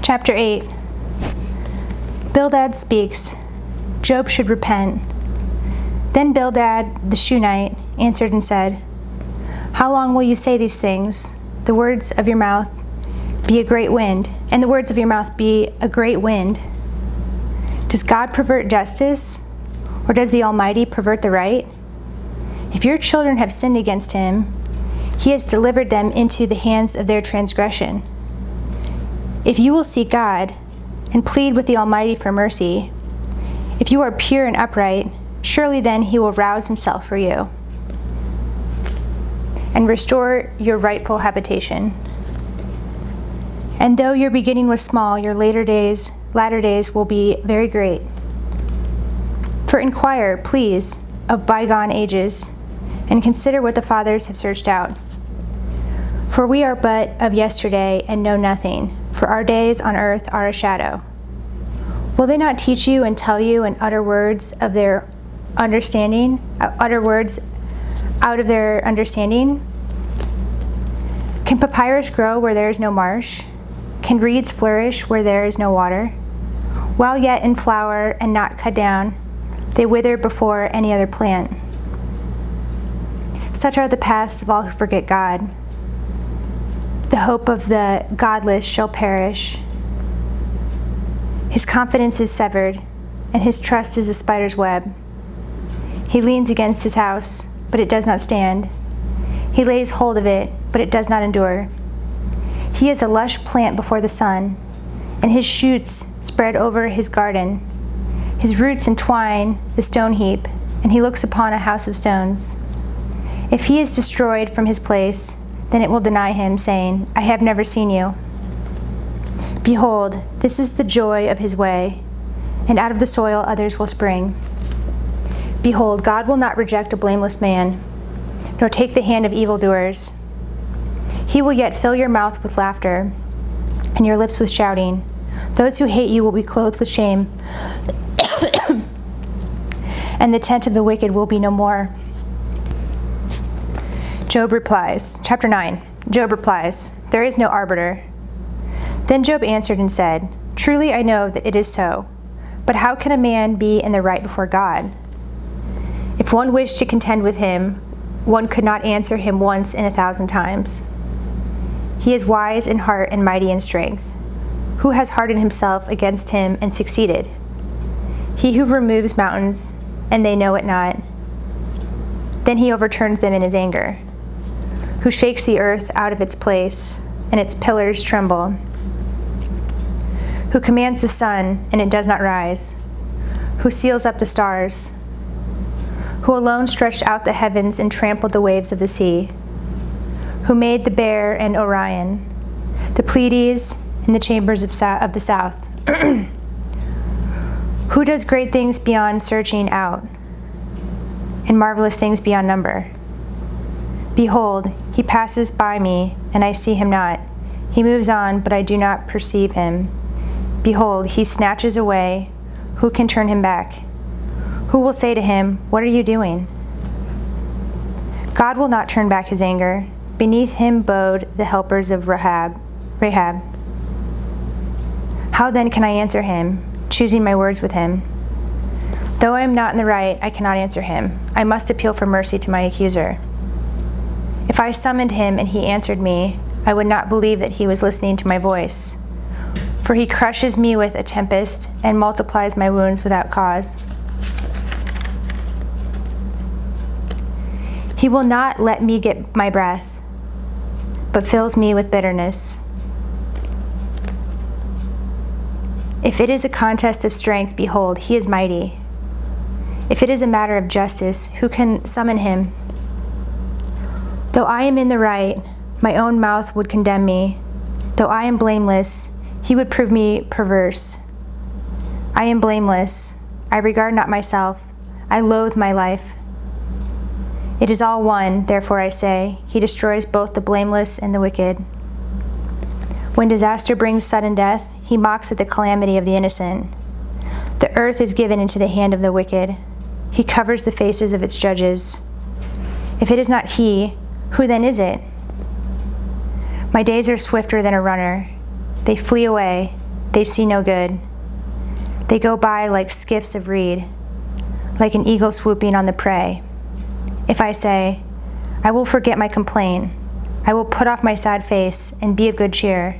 Chapter 8. Bildad speaks. Job should repent. Then Bildad the Shunammite answered and said, "How long will you say these things? The words of your mouth be a great wind, and the words of your mouth be a great wind. Does God pervert justice, or does the Almighty pervert the right? If your children have sinned against him, he has delivered them into the hands of their transgression. If you will seek God and plead with the Almighty for mercy, if you are pure and upright, surely then he will rouse himself for you and restore your rightful habitation. And though your beginning was small, your latter days will be very great. For inquire, please, of bygone ages, and consider what the fathers have searched out. For we are but of yesterday and know nothing, for our days on earth are a shadow. Will they not teach you and tell you and utter words of their understanding, utter words out of their understanding? Can papyrus grow where there is no marsh? Can reeds flourish where there is no water? While yet in flower and not cut down, they wither before any other plant. Such are the paths of all who forget God. The hope of the godless shall perish. His confidence is severed, and his trust is a spider's web. He leans against his house, but it does not stand. He lays hold of it, but it does not endure. He is a lush plant before the sun, and his shoots spread over his garden. His roots entwine the stone heap, and he looks upon a house of stones. If he is destroyed from his place, then it will deny him, saying, I have never seen you. Behold, this is the joy of his way, and out of the soil others will spring. Behold, God will not reject a blameless man, nor take the hand of evildoers. He will yet fill your mouth with laughter, and your lips with shouting. Those who hate you will be clothed with shame, and the tent of the wicked will be no more. Job replies. Chapter 9. Job replies, There is no arbiter. Then Job answered and said, Truly I know that it is so, but how can a man be in the right before God? If one wished to contend with him, one could not answer him once in 1,000 times. He is wise in heart and mighty in strength. Who has hardened himself against him and succeeded? He who removes mountains, and they know it not. Then he overturns them in his anger. Who shakes the earth out of its place, and its pillars tremble. Who commands the sun, and it does not rise. Who seals up the stars. Who alone stretched out the heavens and trampled the waves of the sea. Who made the Bear and Orion, the Pleiades and the chambers of the south. Who does great things beyond searching out, and marvelous things beyond number. Behold, he passes by me, and I see him not. He moves on, but I do not perceive him. Behold, he snatches away. Who can turn him back? Who will say to him, What are you doing? God will not turn back his anger. Beneath him bode the helpers of Rahab. How then can I answer him, choosing my words with him? Though I am not in the right, I cannot answer him. I must appeal for mercy to my accuser. If I summoned him and he answered me, I would not believe that he was listening to my voice. For he crushes me with a tempest and multiplies my wounds without cause. He will not let me get my breath, but fills me with bitterness. If it is a contest of strength, behold, he is mighty. If it is a matter of justice, who can summon him? Though I am in the right, my own mouth would condemn me. Though I am blameless, he would prove me perverse. I am blameless. I regard not myself. I loathe my life. It is all one, therefore I say, he destroys both the blameless and the wicked. When disaster brings sudden death, he mocks at the calamity of the innocent. The earth is given into the hand of the wicked. He covers the faces of its judges. If it is not he, who then is it? My days are swifter than a runner. They flee away. they see no good. They go by like skiffs of reed, like an eagle swooping on the prey. If I say, I will forget my complaint, I will put off my sad face and be of good cheer.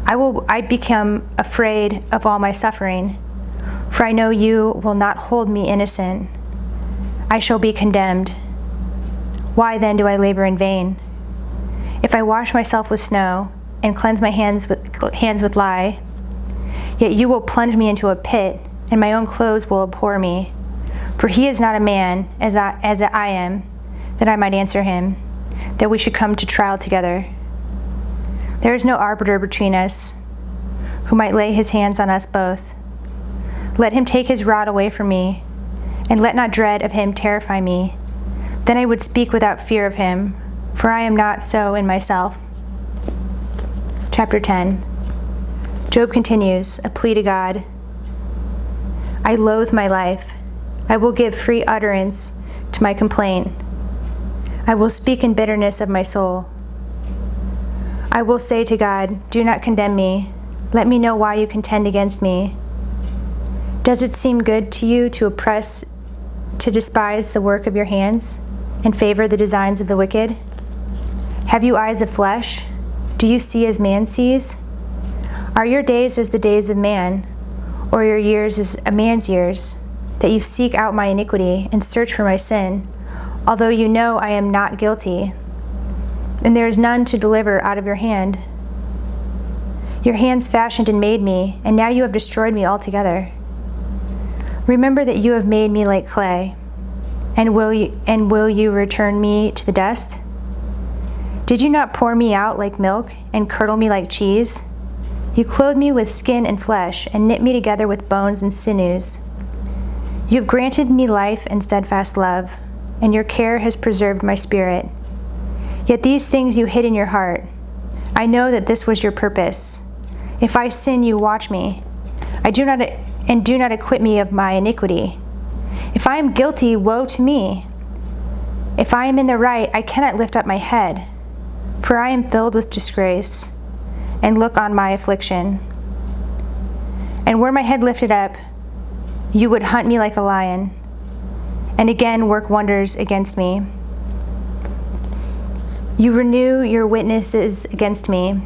I become afraid of all my suffering, for I know you will not hold me innocent. I shall be condemned. Why then do I labor in vain? If I wash myself with snow and cleanse my hands with lye, yet you will plunge me into a pit, and my own clothes will abhor me. For he is not a man, as I am, that I might answer him, that we should come to trial together. There is no arbiter between us, who might lay his hands on us both. Let him take his rod away from me, and let not dread of him terrify me. Then I would speak without fear of him, for I am not so in myself. Chapter 10. Job continues, a plea to God. I loathe my life. I will give free utterance to my complaint. I will speak in bitterness of my soul. I will say to God, do not condemn me. Let me know why you contend against me. Does it seem good to you to despise the work of your hands and favor the designs of the wicked? Have you eyes of flesh? Do you see as man sees? Are your days as the days of man, or your years as a man's years, that you seek out my iniquity and search for my sin, although you know I am not guilty, and there is none to deliver out of your hand? Your hands fashioned and made me, and now you have destroyed me altogether. Remember that you have made me like clay, and will you return me to the dust? Did you not pour me out like milk and curdle me like cheese? You clothed me with skin and flesh, and knit me together with bones and sinews. You have granted me life and steadfast love, and your care has preserved my spirit. Yet these things you hid in your heart. I know that this was your purpose. If I sin, you watch me. Do not acquit me of my iniquity. If I am guilty, woe to me. If I am in the right, I cannot lift up my head, for I am filled with disgrace, and look on my affliction. And were my head lifted up, you would hunt me like a lion, and again work wonders against me. You renew your witnesses against me,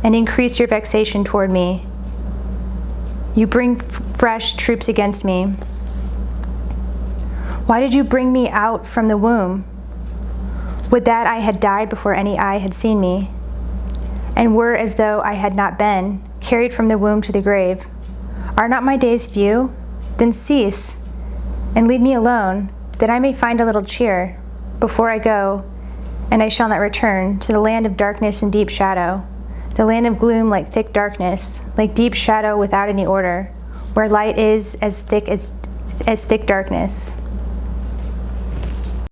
and increase your vexation toward me. You bring fresh troops against me. Why did you bring me out from the womb? Would that I had died before any eye had seen me, and were as though I had not been, carried from the womb to the grave. Are not my days few? Then cease, and leave me alone, that I may find a little cheer, before I go, and I shall not return, to the land of darkness and deep shadow, the land of gloom like thick darkness, like deep shadow without any order, where light is as thick darkness.